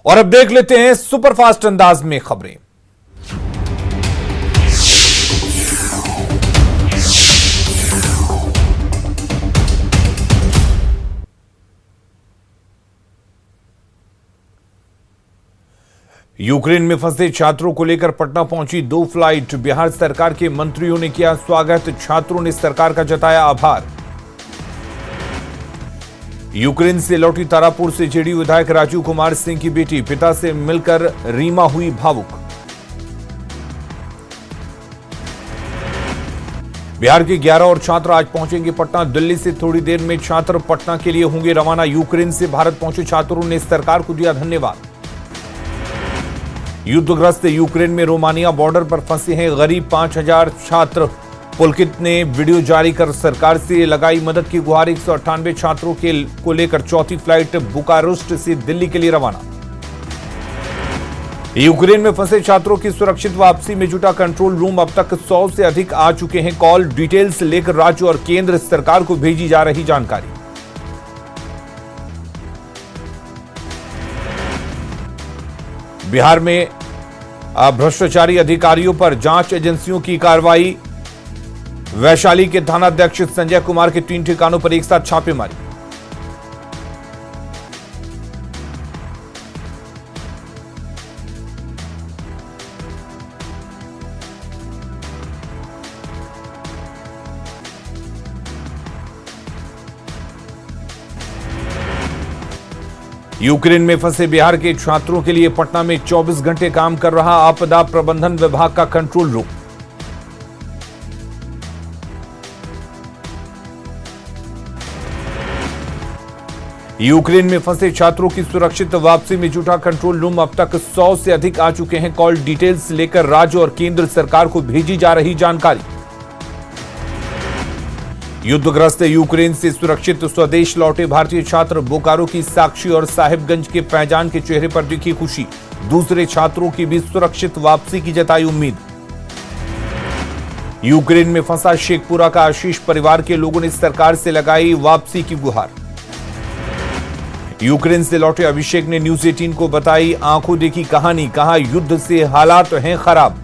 और अब देख लेते हैं सुपरफास्ट अंदाज में खबरें। यूक्रेन में फंसे छात्रों को लेकर पटना पहुंची 2 फ्लाइट। बिहार सरकार के मंत्रियों ने किया स्वागत, छात्रों ने सरकार का जताया आभार। यूक्रेन से लौटी तारापुर से जेडीयू विधायक राजीव कुमार सिंह की बेटी, पिता से मिलकर रीमा हुई भावुक। बिहार के 11 और छात्र आज पहुंचेंगे पटना। दिल्ली से थोड़ी देर में छात्र पटना के लिए होंगे रवाना। यूक्रेन से भारत पहुंचे छात्रों ने सरकार को दिया धन्यवाद। युद्धग्रस्त यूक्रेन में रोमानिया बॉर्डर पर फंसे हैं करीब 5000 छात्र। पुलकित ने वीडियो जारी कर सरकार से लगाई मदद की गुहार। 198 छात्रों को लेकर चौथी फ्लाइट बुकारेस्ट से दिल्ली के लिए रवाना। यूक्रेन में फंसे छात्रों की सुरक्षित वापसी में जुटा कंट्रोल रूम। अब तक 100 से अधिक आ चुके हैं कॉल। डिटेल्स लेकर राज्य और केंद्र सरकार को भेजी जा रही जानकारी। बिहार में भ्रष्टाचारी अधिकारियों पर जांच एजेंसियों की कार्रवाई। वैशाली के थानाध्यक्ष संजय कुमार के 3 ठिकानों पर एक साथ छापेमारी। यूक्रेन में फंसे बिहार के छात्रों के लिए पटना में 24 घंटे काम कर रहा आपदा प्रबंधन विभाग का कंट्रोल रूम। यूक्रेन में फंसे छात्रों की सुरक्षित वापसी में जुटा कंट्रोल रूम। अब तक 100 से अधिक आ चुके हैं कॉल। डिटेल्स लेकर राज्य और केंद्र सरकार को भेजी जा रही जानकारी। युद्धग्रस्त यूक्रेन से सुरक्षित स्वदेश लौटे भारतीय छात्र। बोकारो की साक्षी और साहिबगंज के फैजान के चेहरे पर दिखी खुशी। दूसरे छात्रों की भी सुरक्षित वापसी की जताई उम्मीद। यूक्रेन में फंसा शेखपुरा का आशीष परिवार के लोगों ने सरकार से लगाई वापसी की गुहार। यूक्रेन से लौटे अभिषेक ने न्यूज 18 को बताई आंखों देखी कहानी। कहा युद्ध से हालात हैं खराब।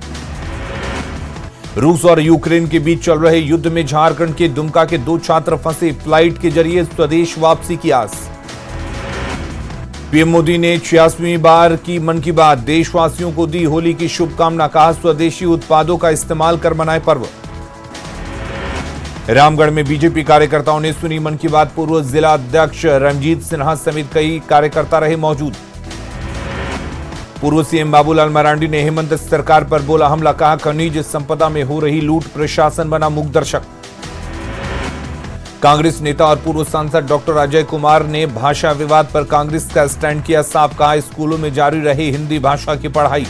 रूस और यूक्रेन के बीच चल रहे युद्ध में झारखंड के दुमका के 2 छात्र फंसे। फ्लाइट के जरिए स्वदेश वापसी की आस। पीएम मोदी ने 86वीं बार की मन की बात। देशवासियों को दी होली की शुभकामना। कहा स्वदेशी उत्पादों का इस्तेमाल कर मनाए पर्व। रामगढ़ में बीजेपी कार्यकर्ताओं ने सुनी मन की बात। पूर्व जिला अध्यक्ष रणजीत सिन्हा समेत कई कार्यकर्ता रहे मौजूद। पूर्व सीएम बाबूलाल मरांडी ने हेमंत सरकार पर बोला हमला। कहा खनिज संपदा में हो रही लूट, प्रशासन बना मूकदर्शक। कांग्रेस नेता और पूर्व सांसद डॉक्टर अजय कुमार ने भाषा विवाद पर कांग्रेस का स्टैंड किया साफ। कहा स्कूलों में जारी रही हिंदी भाषा की पढ़ाई।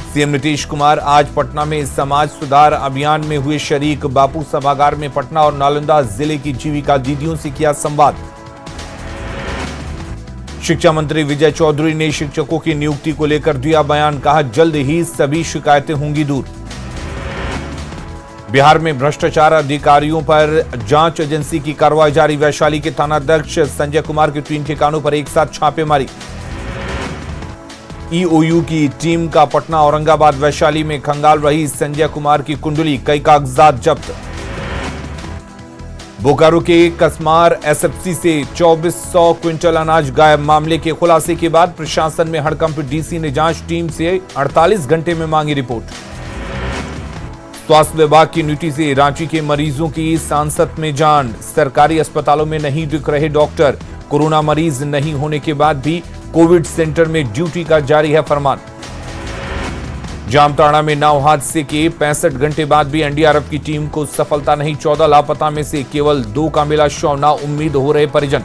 सीएम नीतीश कुमार आज पटना में समाज सुधार अभियान में हुए शरीक। बापू सभागार में पटना और नालंदा जिले की जीविका दीदियों से किया संवाद। शिक्षा मंत्री विजय चौधरी ने शिक्षकों की नियुक्ति को लेकर दिया बयान। कहा जल्द ही सभी शिकायतें होंगी दूर। बिहार में भ्रष्टाचार अधिकारियों पर जांच एजेंसी की कार्रवाई जारी। वैशाली के थानाध्यक्ष संजय कुमार के 3 ठिकानों पर एक साथ छापेमारी। ईओयू की टीम का पटना, औरंगाबाद, वैशाली में खंगाल रही। संजय कुमार की कुंडली, कई कागजात जब्त। बोकारो के कसमार एसएफसी से 2400 क्विंटल अनाज गायब। मामले के खुलासे के बाद प्रशासन में हड़कंप। डीसी ने जांच टीम से 48 घंटे में मांगी रिपोर्ट। स्वास्थ्य विभाग की नीति से रांची के मरीजों की सांसत में जान। सरकारी अस्पतालों में नहीं दिख रहे डॉक्टर। कोरोना मरीज नहीं होने के बाद भी कोविड सेंटर में ड्यूटी का जारी है फरमान। जामताड़ा में नाव हादसे के 65 घंटे बाद भी एनडीआरएफ की टीम को सफलता नहीं। 14 लापता में से केवल 2 का मिला शव। ना उम्मीद हो रहे परिजन।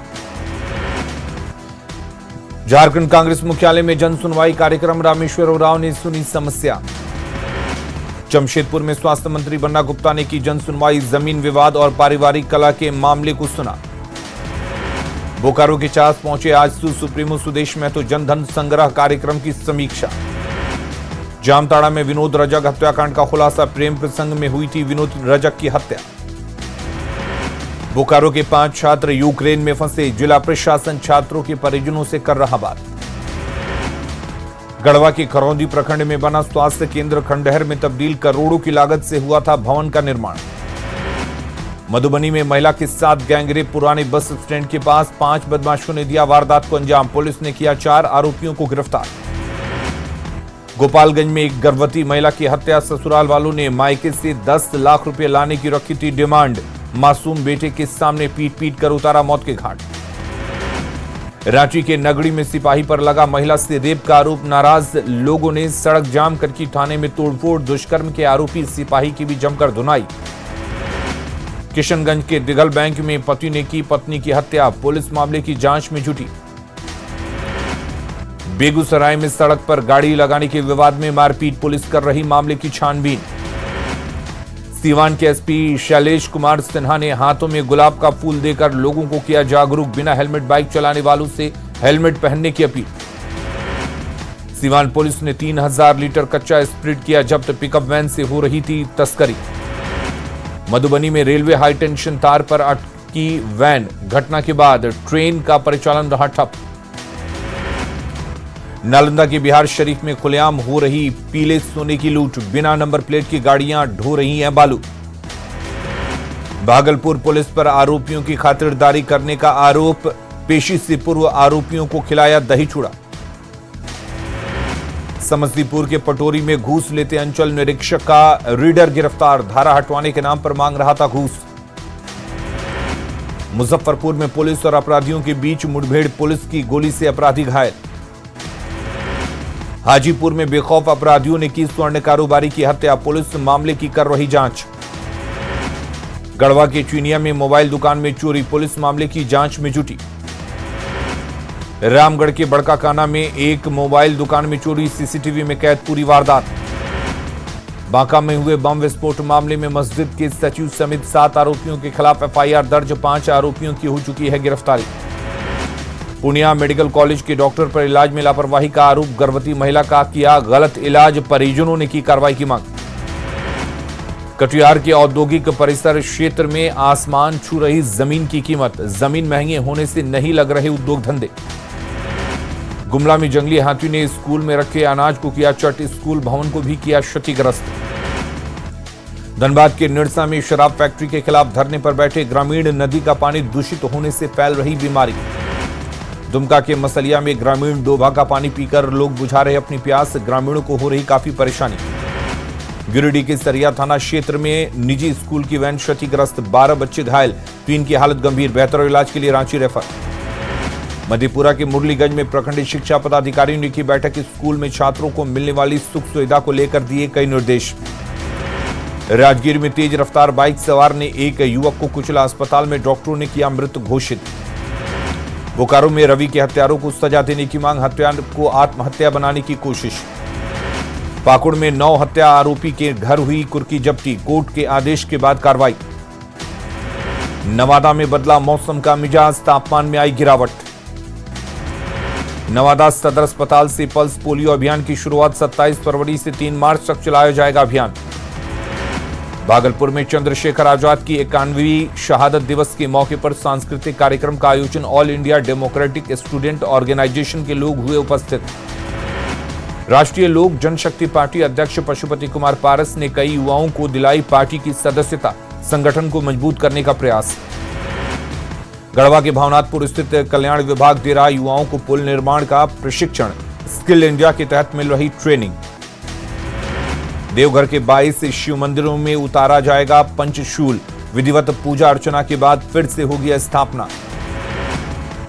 झारखंड कांग्रेस मुख्यालय में जन सुनवाई कार्यक्रम। रामेश्वर उरांव ने सुनी समस्या। जमशेदपुर में स्वास्थ्य मंत्री बन्ना गुप्ता ने की जन सुनवाई। जमीन विवाद और पारिवारिक कलह के मामले को सुना। बोकारो के चास पहुंचे आजसू सुप्रीमो सुदेश महतो। जनधन संग्रह कार्यक्रम की समीक्षा। जामताड़ा में विनोद रजक हत्याकांड का खुलासा। प्रेम प्रसंग में हुई थी विनोद रजक की हत्या। बोकारो के 5 छात्र यूक्रेन में फंसे। जिला प्रशासन छात्रों के परिजनों से कर रहा बात। गढ़वा के खरौंदी प्रखंड में बना स्वास्थ्य केंद्र खंडहर में तब्दील, करोड़ों की लागत से हुआ था भवन का निर्माण। मधुबनी में महिला के साथ गैंगरेप, पुराने बस स्टैंड के पास 5 बदमाशों ने दिया वारदात को अंजाम, पुलिस ने किया 4 आरोपियों को गिरफ्तार। गोपालगंज में एक गर्भवती महिला की हत्या, ससुराल वालों ने मायके से 10 लाख रुपए लाने की रखी थी डिमांड, मासूम बेटे के सामने पीट पीट कर उतारा मौत के घाट। रांची के नगड़ी में सिपाही पर लगा महिला से रेप का आरोप, नाराज लोगों ने सड़क जाम करके थाने में तोड़फोड़, दुष्कर्म के आरोपी सिपाही की भी जमकर धुनाई। किशनगंज के दिघल बैंक में पति ने की पत्नी की हत्या, पुलिस मामले की जांच में जुटी। बेगूसराय में सड़क पर गाड़ी लगाने के विवाद में मारपीट, पुलिस कर रही मामले की छानबीन। सीवान के एसपी शैलेश कुमार सिन्हा ने हाथों में गुलाब का फूल देकर लोगों को किया जागरूक, बिना हेलमेट बाइक चलाने वालों से हेलमेट पहनने की अपील। सीवान पुलिस ने 3000 लीटर कच्चा स्प्रिट किया जब्त, पिकअप वैन से हो रही थी तस्करी। मधुबनी में रेलवे हाईटेंशन तार पर अटकी वैन, घटना के बाद ट्रेन का परिचालन रहा ठप। नालंदा के बिहार शरीफ में खुलेआम हो रही पीले सोने की लूट, बिना नंबर प्लेट की गाड़ियां ढो रही हैं बालू। भागलपुर पुलिस पर आरोपियों की खातिरदारी करने का आरोप, पेशी से पूर्व आरोपियों को खिलाया दही चूड़ा। समस्तीपुर के पटोरी में घूस लेते अंचल निरीक्षक का रीडर गिरफ्तार, धारा हटवाने के नाम पर मांग रहा था घूस। मुजफ्फरपुर में पुलिस और अपराधियों के बीच मुठभेड़, पुलिस की गोली से अपराधी घायल। हाजीपुर में बेखौफ अपराधियों ने की स्वर्ण कारोबारी की हत्या, पुलिस मामले की कर रही जांच। गढ़वा के चुनिया में मोबाइल दुकान में चोरी, पुलिस मामले की जांच में जुटी। रामगढ़ के बड़का काना में एक मोबाइल दुकान में चोरी, सीसीटीवी में कैद पूरी वारदात। बांका में हुए बम विस्फोट मामले में मस्जिद के सचिव समेत 7 आरोपियों के खिलाफ एफआईआर दर्ज, 5 आरोपियों की हो चुकी है गिरफ्तारी। पूर्णिया मेडिकल कॉलेज के डॉक्टर पर इलाज में लापरवाही का आरोप, गर्भवती महिला का किया गलत इलाज, परिजनों ने की कार्रवाई की मांग। कटिहार के औद्योगिक परिसर क्षेत्र में आसमान छू रही जमीन की कीमत, जमीन महंगे होने से नहीं लग रहे उद्योग धंधे। गुमला में जंगली हाथी ने स्कूल में रखे अनाज को किया चट, स्कूल भवन को भी किया क्षतिग्रस्त। धनबाद के निरसा में शराब फैक्ट्री के खिलाफ धरने पर बैठे ग्रामीण, नदी का पानी दूषित होने से फैल रही बीमारी। दुमका के मसलिया में ग्रामीण डोभा का पानी पीकर लोग बुझा रहे अपनी प्यास, ग्रामीणों को हो रही काफी परेशानी। गिरिडीह के सरिया थाना क्षेत्र में निजी स्कूल की वैन क्षतिग्रस्त, 12 बच्चे घायल, 3 की हालत गंभीर, बेहतर इलाज के लिए रांची रेफर। मधेपुरा के मुरलीगंज में प्रखंड शिक्षा पदाधिकारियों ने की बैठक, स्कूल में छात्रों को मिलने वाली सुख सुविधा को लेकर दिए कई निर्देश। राजगीर में तेज रफ्तार बाइक सवार ने एक युवक को कुचला, अस्पताल में डॉक्टरों ने किया मृत घोषित। बोकारो में रवि के हत्यारों को सजा देने की मांग, हत्या को आत्महत्या बनाने की कोशिश। पाकुड़ में 9 हत्या आरोपी के घर हुई कुर्की जब्ती, कोर्ट के आदेश के बाद कार्रवाई। नवादा में बदला मौसम का मिजाज, तापमान में आई गिरावट। नवादा सदर अस्पताल से पल्स पोलियो अभियान की शुरुआत, 27 फरवरी से 3 मार्च तक चलाया जाएगा अभियान। भागलपुर में चंद्रशेखर आजाद की 51वीं शहादत दिवस के मौके पर सांस्कृतिक कार्यक्रम का आयोजन, All India Democratic Student Organisation के लोग हुए उपस्थित। राष्ट्रीय लोक जनशक्ति पार्टी अध्यक्ष पशुपति कुमार पारस ने कई युवाओं को दिलाई पार्टी की सदस्यता, संगठन को मजबूत करने का प्रयास। गढ़वा के भावनाथपुर स्थित कल्याण विभाग दे रहा युवाओं को पुल निर्माण का प्रशिक्षण, स्किल इंडिया के तहत मिल रही ट्रेनिंग। देवघर के 22 शिव मंदिरों में उतारा जाएगा पंचशूल, विधिवत पूजा अर्चना के बाद फिर से होगी स्थापना।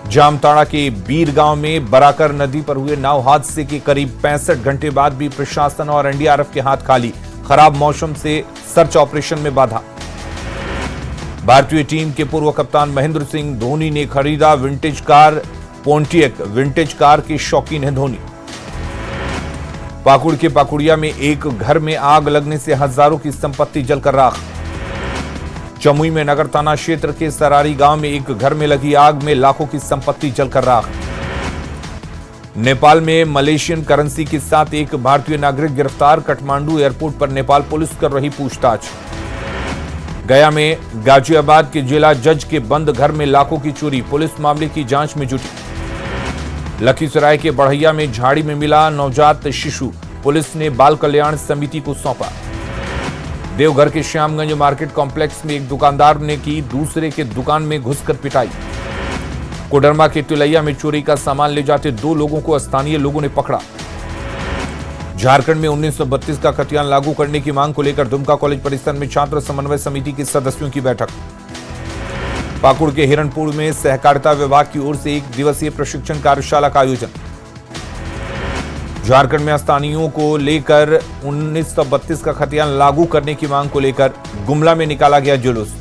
जामताड़ा के बीर गांव में बराकर नदी पर हुए नाव हादसे के करीब 65 घंटे बाद भी प्रशासन और एनडीआरएफ के हाथ खाली, खराब मौसम से सर्च ऑपरेशन में बाधा। भारतीय टीम के पूर्व कप्तान महेंद्र सिंह धोनी ने खरीदा विंटेज कार पोंटियक, विंटेज कार के शौकीन हैं धोनी। पाकुड़ के पाकुड़िया में एक घर में आग लगने से हजारों की संपत्ति जलकर राख। चमुई में नगर थाना क्षेत्र के सरारी गांव में एक घर में लगी आग में लाखों की संपत्ति जलकर राख। नेपाल में मलेशियन करेंसी के साथ एक भारतीय नागरिक गिरफ्तार, काठमांडू एयरपोर्ट पर नेपाल पुलिस कर रही पूछताछ। गया में गाजियाबाद के जिला जज के बंद घर में लाखों की चोरी, पुलिस मामले की जांच में जुटी। लखीसराय के बढ़ैया में झाड़ी में मिला नवजात शिशु, पुलिस ने बाल कल्याण समिति को सौंपा। देवघर के श्यामगंज मार्केट कॉम्प्लेक्स में एक दुकानदार ने की दूसरे के दुकान में घुसकर पिटाई। कोडरमा के तिलैया में चोरी का सामान ले जाते 2 लोगों को स्थानीय लोगों ने पकड़ा। झारखंड में 1932 का खतियान लागू करने की मांग को लेकर दुमका कॉलेज परिसर में छात्र समन्वय समिति के सदस्यों की बैठक। पाकुड़ के हिरणपुर में सहकारिता विभाग की ओर से 1 दिवसीय प्रशिक्षण कार्यशाला का आयोजन। झारखंड में स्थानीयों को लेकर 1932 का खतियान लागू करने की मांग को लेकर गुमला में निकाला गया जुलूस।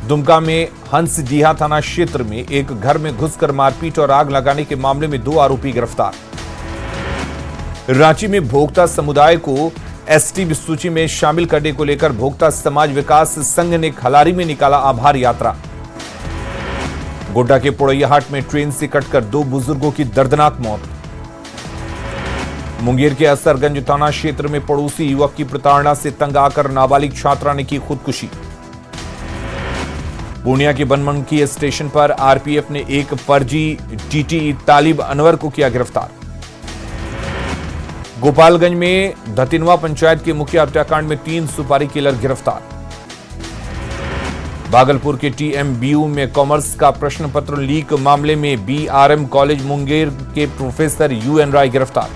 दुमका में हंसडीहा थाना क्षेत्र में एक घर में घुसकर मारपीट और आग लगाने के मामले में 2 आरोपी गिरफ्तार। रांची में भोक्ता समुदाय को एसटी सूची में शामिल करने को लेकर भोक्ता समाज विकास संघ ने खलारी में निकाला आभार यात्रा। गोड्डा के पोड़ैयाहाट में ट्रेन से कटकर 2 बुजुर्गों की दर्दनाक मौत। मुंगेर के असरगंज थाना क्षेत्र में पड़ोसी युवक की प्रताड़ना से तंग आकर नाबालिग छात्रा ने की खुदकुशी। पूर्णिया के बनमनकी स्टेशन पर आरपीएफ ने एक फर्जी टीटी तालिब अनवर को किया गिरफ्तार। गोपालगंज में धतिनवा पंचायत के मुखिया हत्याकांड में 3 सुपारी किलर गिरफ्तार। भागलपुर के टीएमबीयू में कॉमर्स का प्रश्न पत्र लीक मामले में बीआरएम कॉलेज मुंगेर के प्रोफेसर यूएन राय गिरफ्तार।